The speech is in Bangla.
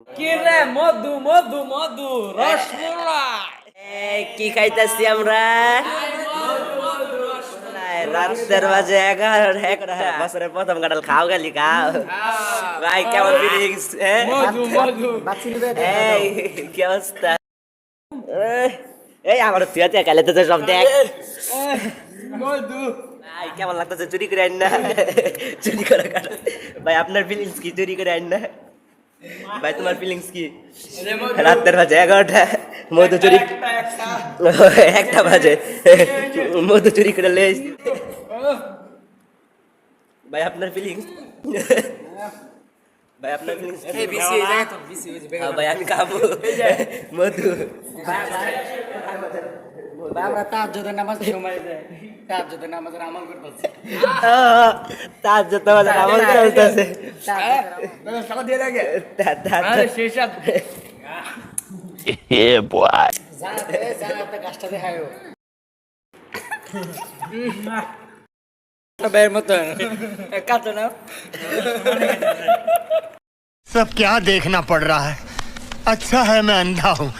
কি রে মধু মধু মধু রসমলাই কি খাইতেছি আমরা? রাতের বাজে 11 বছরের প্রথম কাঁঠাল খাও গেলি খাও ভাই কেমন ফিলিংস? মধু মধু এই কি অবস্থা? এই আমার তুই কালে তো সব দেখ মধু ভাই কেমন লাগতেছে? চুরি করে আন না, চুরি করে কাঁঠাল। ভাই আপনার ফিলিংস কি? চুরি করে আন না ভাই, তোমার ফিলিংস কি? রাতের বাজে 11টা, মধু চুরি একটা বাজে মধু চুরি করে লে ভাই আপনার ফিলিংস? ভাই আপনার ফিলিংস? ভাই আমি খাবো মধু। আমরা তাহাজ্জুদের নামাজ সময় দেয় তাহাজ্জুদের নামাজের আমল করতেছি তার যত আমল চলতেছে টাকা দিয়ে রাখে শেষ Yeah, boy. গাছটা দেখায় বের মতো কাটো না सब क्या देखना पड़ रहा है? अच्छा है मैं अंधा हूँ।